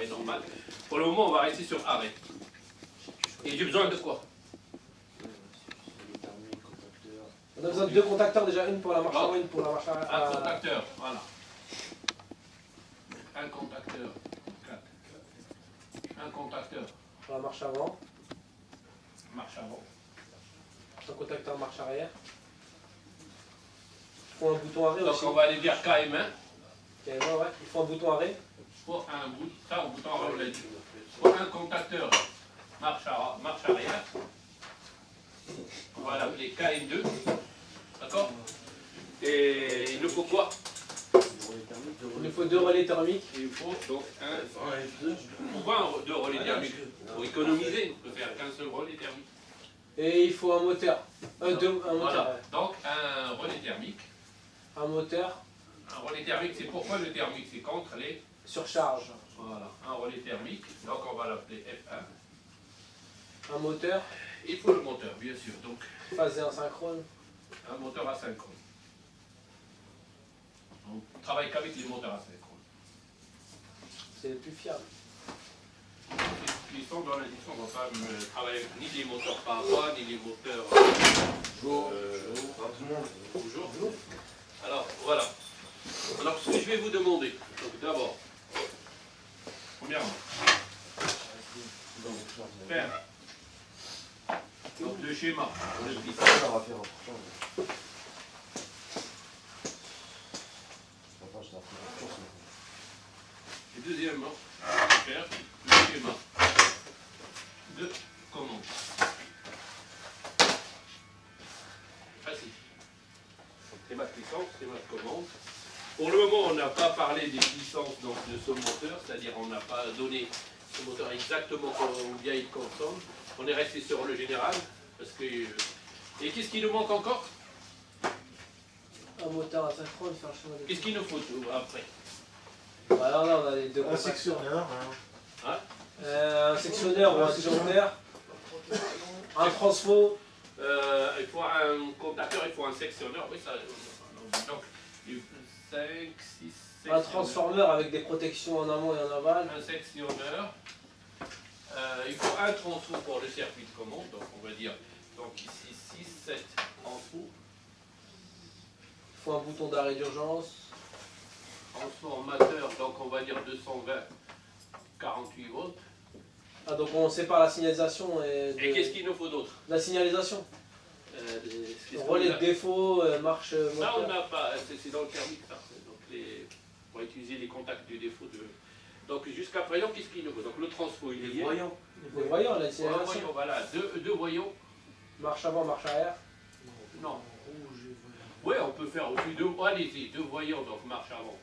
arrêt normal. Pour le moment, on va rester sur arrêt. Et j'ai besoin de quoi? On a besoin de deux contacteurs, déjà une pour la marche avant, une pour la marche arrière. Un contacteur, voilà. Un contacteur. 4. Un contacteur. Pour la marche avant. Marche avant. Un contacteur marche arrière. Il faut un bouton arrêt Donc aussi. on va aller dire KM1. KM1, ouais. Il faut un bouton arrêt. Pour un bout, ça au bouton arrêt, on l'a dit. Pour un contacteur marche arrière. On va l'appeler KM2. D'accord? Et il nous faut quoi? Il nous faut deux relais thermiques. Il faut donc deux relais thermiques. Pour économiser, on peut faire qu'un seul relais thermique. Et il faut un moteur. Un moteur, Voilà. ouais. Donc un relais thermique. Un moteur. Un relais thermique, c'est pourquoi le thermique? C'est contre les surcharge. Voilà, un relais thermique. Donc on va l'appeler F1. Un moteur. Il faut le moteur, bien sûr. Donc phasé asynchrone. un moteur asynchrone. On ne travaille qu'avec les moteurs asynchrones. C'est le plus fiable. Ils sont dans l'indication, on ne va pas travailler avec ni les moteurs par voie, ni les moteurs jour. Alors, voilà. Alors, ce que je vais vous demander, donc d'abord, premièrement, faire donc, le schéma de glissage. Et deuxièmement, faire le schéma de commande. Facile. Schéma de puissance, schéma de commande. Pour le moment, on n'a pas parlé des puissances donc, de ce moteur, c'est-à-dire on n'a pas donné ce moteur exactement combien il consomme. On est resté sur le général. Parce que, et qu'est-ce qui nous manque encore? Un moteur asynchrone, faire le chemin de... Qu'est-ce qu'il nous faut après? Voilà, là on a les deux un sectionneur. Hein? Un sectionneur ou un disjoncteur. Un transfo. Il faut un contacteur, il faut un sectionneur. Oui, ça, donc, 5, 6, 7. Un transformeur avec des protections en amont et en aval. Un sectionneur. Il faut un transfo pour le circuit de commande. Donc, on va dire, donc ici 6, 7 transfo. Il faut un bouton d'arrêt d'urgence. Transformateur, donc on va dire 220, 48 volts. Ah, donc on sépare la signalisation et... Et qu'est-ce qu'il nous faut d'autre? La signalisation. Relais de défaut, marche Ça, moteur. on n'a pas, c'est dans le thermique, ça. Donc on va utiliser les contacts du défaut de... Donc jusqu'à présent, qu'est-ce qu'il nous faut? Donc le transfo, il est lié. Les voyants, la signalisation. Voyons, voilà, deux voyants. Marche avant, marche arrière. Non. Oui, on peut faire aussi deux. Allez-y, deux voyants, donc marche avant.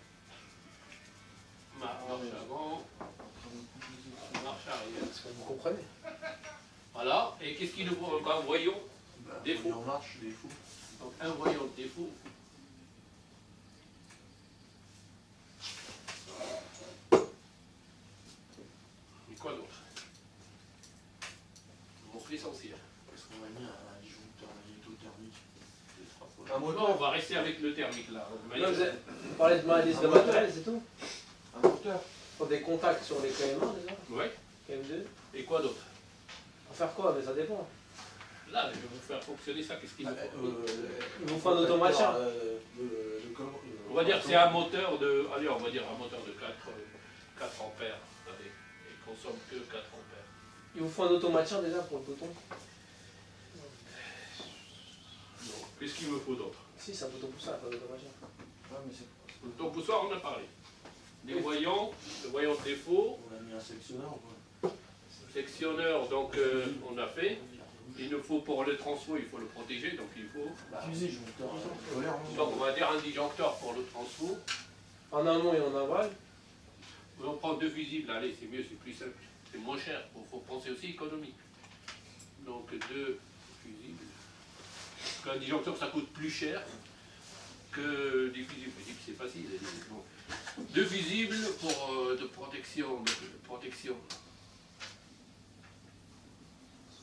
Marche avant. Marche arrière. Est-ce que vous comprenez? Voilà. Et qu'est-ce qu'il nous faut encore? Un voyant défaut. En marche, défaut. Donc un voyant de défaut. Et quoi d'autre? On montre l'essentiel. Est-ce qu'on va mis un disjoncteur magnétothermique? Un moteur, on va rester avec le thermique là. Là, vous parlez de ma liste de matériel, c'est tout? Un moteur. Pour des contacts sur les KM1 déjà? Oui. KM2? Et quoi d'autre? Pour faire quoi? Mais ça dépend. Là, je vais vous faire fonctionner ça. Qu'est-ce qu'il nous faut? Il vous faut un automaticien. On va dire que c'est un moteur de. Allez, on va dire un moteur de 4 ampères. Allez, il consomme que 4 ampères. Il vous faut un automaticien déjà pour le bouton? Qu'est-ce qu'il me faut d'autre? Si, c'est un bouton poussoir, pas d'automaticien. Le bouton poussoir, on a parlé. Des voyants, le voyant de défaut. On a mis un sectionneur ou pas? Sectionneur, donc on a fait. Il nous faut pour le transfo, il faut le protéger, donc il faut. Donc on va dire un disjoncteur pour le transfo. En amont et en aval. On prend deux fusibles, allez, c'est mieux, c'est plus simple. C'est moins cher, il faut penser aussi économique. Donc deux fusibles. Parce qu'un disjoncteur, ça coûte plus cher que des fusibles. Fusibles, c'est facile. Donc, deux fusibles pour de protection.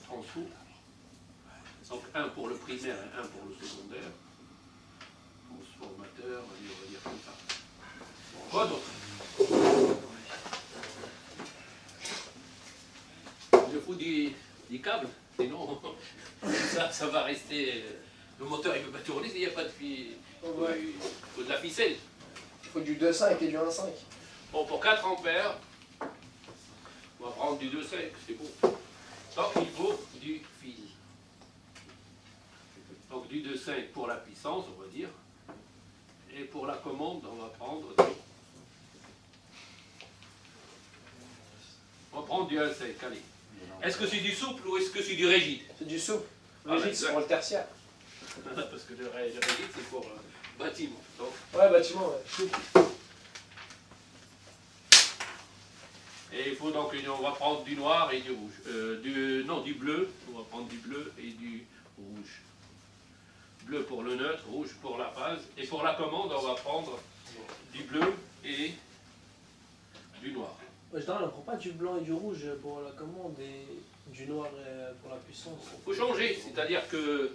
Transfo. Donc un pour le primaire et un pour le secondaire. Transformateur, on va dire comme ça. Quoi d'autre? faut des câbles, sinon ça va rester. Le moteur il ne peut pas tourner s'il n'y a pas de fil. Ouais. Il faut de la ficelle. Il faut du 2,5 et du 1,5. Bon, pour 4 ampères, on va prendre du 2,5, c'est bon. Donc il faut du fil. Donc du 2,5 pour la puissance, on va dire. Et pour la commande, on va prendre du 1,5, allez. Est-ce que c'est du souple ou est-ce que c'est du rigide? C'est du souple. Ah, Rigide, c'est pour le tertiaire. Parce que le rigide, c'est pour bâtiment. Donc, Ouais, bâtiment, ouais. Souple. et il faut donc, on va prendre du noir et du rouge. Non, du bleu, on va prendre du bleu et du rouge. Bleu pour le neutre, rouge pour la phase. Et pour la commande, on va prendre du bleu et du noir. En général, on ne prend pas du blanc et du rouge pour la commande et du noir pour la puissance. Il faut changer, c'est-à-dire que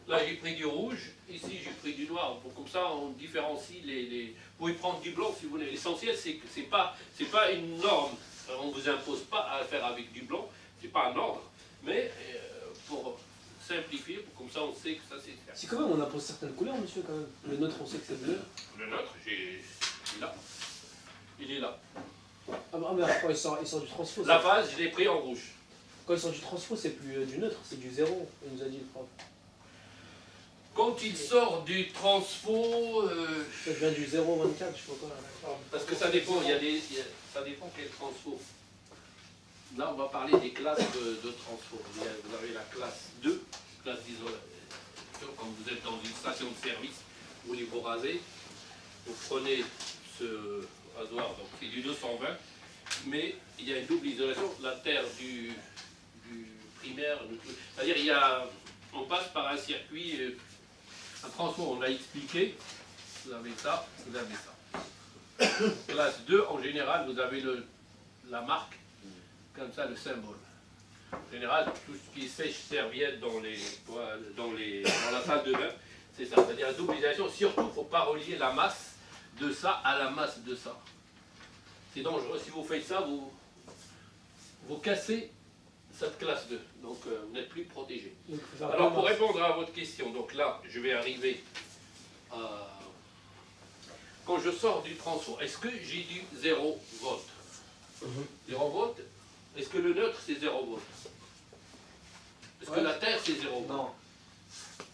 là j'ai pris du rouge, ici j'ai pris du noir. Bon, comme ça on différencie les. Vous pouvez prendre du blanc si vous voulez. L'essentiel c'est que c'est pas une norme. On ne vous impose pas à faire avec du blanc, c'est pas un ordre, mais pour simplifier, comme ça on sait que ça c'est faire. Si quand même on impose certaines couleurs, monsieur, quand même. Le neutre, on sait que c'est bleu. Le nôtre, il est là. Il est là. Ah bah, mais quand il sort du transfo, La phase, je l'ai pris en rouge. quand il sort du transfo, c'est plus du neutre, c'est du 0, il nous a dit le prof. Quand il sort du transfo, Ça vient du 0,24, je sais pas quoi. Là. parce que ça dépend, ça dépend quel transfo. Là, on va parler des classes de transfo. Vous avez la classe 2, classe d'isolation. Quand vous êtes dans une station de service, vous voulez vous raser, vous prenez ce rasoir, donc c'est du 220, mais il y a une double isolation, la terre du primaire, c'est-à-dire on passe par un circuit, un transfo, on l'a expliqué, vous avez ça, vous avez ça. Classe 2, en général, vous avez la marque, comme ça, le symbole. En général, tout ce qui est sèche-serviette dans la salle de bain, c'est ça. C'est-à-dire la double isolation, surtout, il ne faut pas relier la masse de ça à la masse de ça. C'est dangereux. Si vous faites ça, vous cassez cette classe 2. Donc, vous n'êtes plus protégé. Donc, faut faire Alors, la pour masse. répondre à votre question, donc là, je vais arriver à... Quand je sors du transfo, est-ce que j'ai du 0 volt? 0 volt, est-ce que le neutre, c'est 0 volt? Est-ce que Ouais. la terre, c'est 0 volt? Non.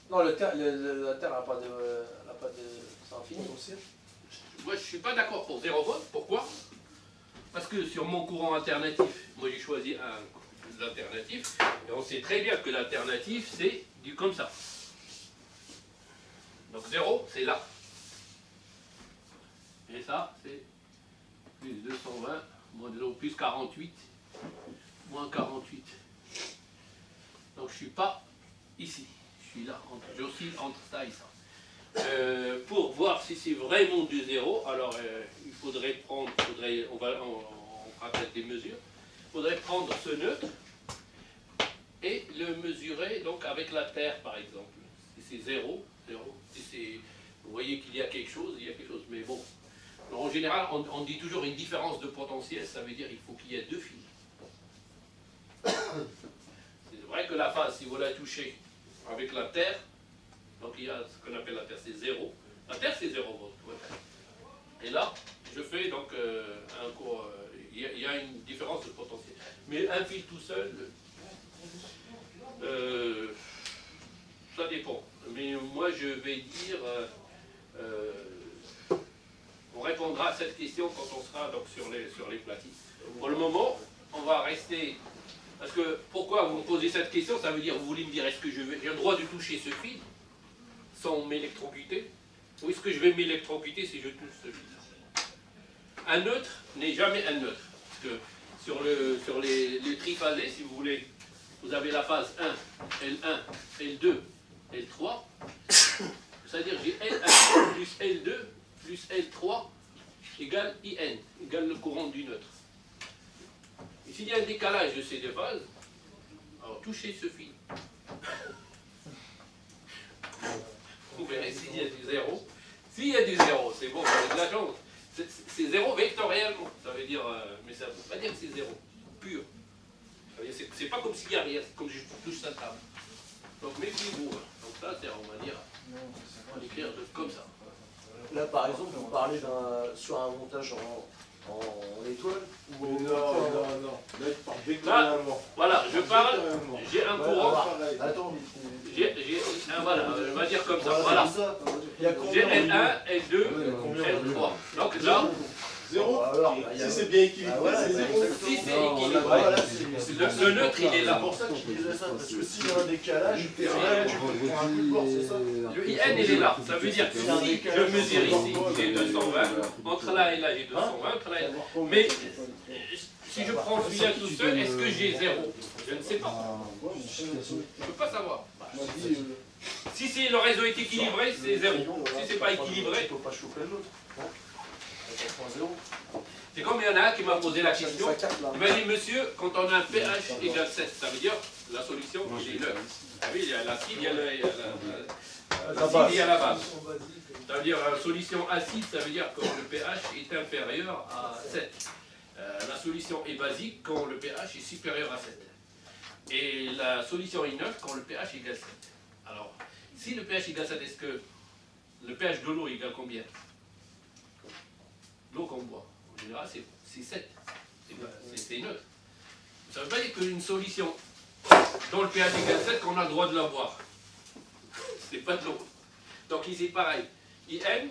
Non, la Terre n'a pas de. C'est infini. Moi, je ne suis pas d'accord pour 0 volt. Pourquoi? Parce que sur mon courant alternatif, moi j'ai choisi l'alternatif, et on sait très bien que l'alternatif, c'est du comme ça. Donc 0, c'est là. Et ça, c'est plus 220, moins plus 48, moins 48. Donc je ne suis pas ici, je suis là, j'oscille entre ça et ça. Pour voir si c'est vraiment du 0, alors il faudrait prendre, on fera peut-être des mesures, il faudrait prendre ce neutre et le mesurer donc avec la Terre par exemple. Si c'est 0, si vous voyez qu'il y a quelque chose, il y a quelque chose, mais bon. Alors, en général, on dit toujours une différence de potentiel, ça veut dire qu'il faut qu'il y ait deux fils. C'est vrai que la phase, si vous la touchez avec la Terre, donc il y a ce qu'on appelle la Terre, c'est 0. La Terre, c'est 0 volt. Ouais. Et là, je fais donc un cours, il y a une différence de potentiel. Mais un fil tout seul, ça dépend. Mais moi, je vais dire, on répondra à cette question quand on sera donc sur les platines. Pour le moment, on va rester... Parce que, pourquoi vous me posez cette question? Ça veut dire, vous voulez me dire, est-ce que j'ai le droit de toucher ce fil sans m'électrocuter? Ou est-ce que je vais m'électrocuter si je touche ce fil? Un neutre n'est jamais un neutre. Parce que sur les triphasés, si vous voulez, vous avez la phase 1, L1, L2, L3. C'est-à-dire j'ai L1 plus L2 plus L3 égale IN, égale le courant du neutre. Et s'il y a un décalage de ces deux phases, alors touchez ce fil. Vous verrez s'il y a du 0. S'il y a du 0, c'est bon, vous avez de la chance. C'est 0 vectoriellement, ça veut dire, mais ça ne veut pas dire que c'est 0, pur. C'est pas comme s'il n'y a rien, c'est comme si je touche sa table. Donc méfiez-vous. Donc ça, c'est, on va dire, on va l'écrire comme ça. Là, par exemple, vous parlez sur un montage en étoile ou Mais non. Là, il parle déclarément. Voilà, je parle, Déclarément. j'ai un Ouais, courant, Pareil. Attends, voilà, on va dire comme ça, voilà. voilà. Il y a J'ai combien L1, L2, L3. Donc là, Zéro. Alors, il y a- Si c'est bien équilibré, Ah, voilà, c'est bah, zéro. si c'est Non, équilibré, voilà, le neutre, il est C'est là. pour ça que je disais ça, parce que s'il y a un décalage, Ouais. c'est vrai, tu peux prendre un coup de bord, c'est ça. Le IN, il est là. Ça veut dire que si je mesure ici, j'ai 220, entre là et là, j'ai 220, entre là et là. Mais si je prends celui-là tout seul, est-ce que j'ai 0? Je ne sais pas. Je ne peux pas savoir. Si c'est le réseau est équilibré, c'est 0. Si c'est pas équilibré, Tu peux pas choper l'autre. c'est comme il y en a un qui m'a posé la question. Ça capte, là. Il m'a dit, monsieur, quand on a un pH égale 7, ça veut dire la solution, il est neutre. Ah oui, il y a l'acide, il y a l'acide, il y a la base. Ça veut dire la solution acide, ça veut dire quand le pH est inférieur à 7. La solution est basique quand le pH est supérieur à 7. Et la solution est neutre quand le pH égale 7. Alors, si le pH égale 7, est-ce que le pH de l'eau égale combien? L'eau qu'on boit, en général, c'est 7. C'est neutre. Ça ne veut pas dire qu'une solution dont le pH égale 7, qu'on a le droit de la boire. C'est pas de l'eau. Donc ici, pareil. IN,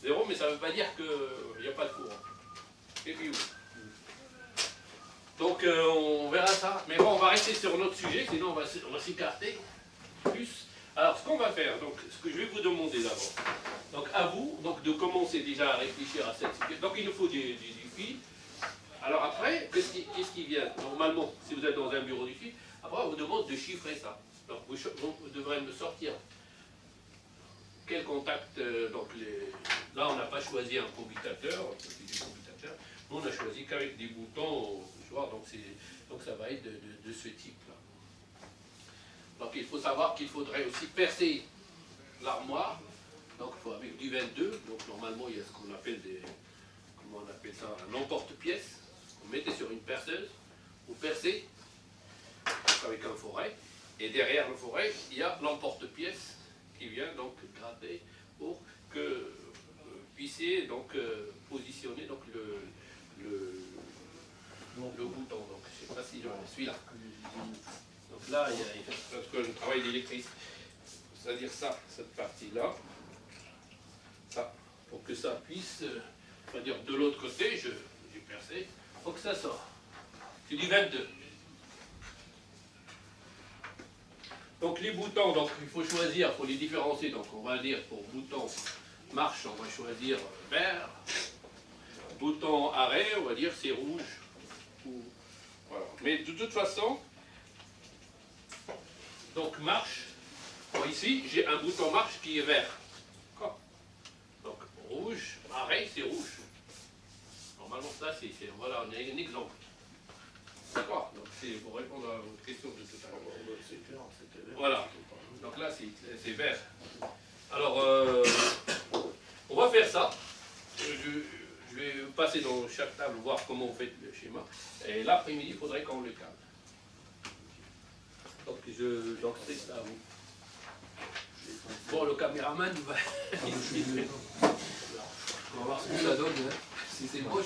0, mais ça ne veut pas dire qu'il n'y a pas de courant. Et puis où? Donc on verra ça. Mais bon, on va rester sur notre sujet, sinon on va s'écarter plus. Alors, ce qu'on va faire, donc, ce que je vais vous demander d'abord, donc à vous, donc de commencer déjà à réfléchir à cette situation. Donc il nous faut du fil. Alors après, qu'est-ce qui vient? Normalement, si vous êtes dans un bureau du fil, après on vous demande de chiffrer ça. Donc vous devrez me sortir quel contact, là on n'a pas choisi un commutateur, nous on a choisi qu'avec des boutons, tu vois, donc ça va être de ce type-là. Donc il faut savoir qu'il faudrait aussi percer l'armoire, donc il faut avec du 22, donc normalement il y a ce qu'on appelle comment on appelle ça, un emporte-pièce, on mettait sur une perceuse, vous percez avec un forêt, et derrière le forêt, il y a l'emporte-pièce qui vient donc gratter pour que vous puissiez donc positionner donc le bouton. Donc je ne sais pas si je suis là. Donc là, il y a un travail d'électricité. C'est-à-dire ça, cette partie-là, ça, pour que ça puisse, on va dire de l'autre côté, j'ai percé, pour que ça sorte. C'est du 22. Donc les boutons, donc il faut choisir, il faut les différencier. Donc on va dire pour bouton marche, on va choisir vert. Bouton arrêt, on va dire c'est rouge. Voilà. Mais de toute façon, donc marche, bon, ici j'ai un bouton marche qui est vert. Donc rouge, arrêt c'est rouge. Normalement ça c'est voilà, on a un exemple. D'accord. Donc c'est pour répondre à votre question de tout à l'heure. Voilà. Donc là c'est vert. Alors on va faire ça. Je vais passer dans chaque table voir comment vous faites le schéma. Et l'après-midi, il faudrait qu'on le calme. Donc c'est à vous. Bon, le caméraman il va. On va voir ce que ça donne. Hein. Si c'est moche.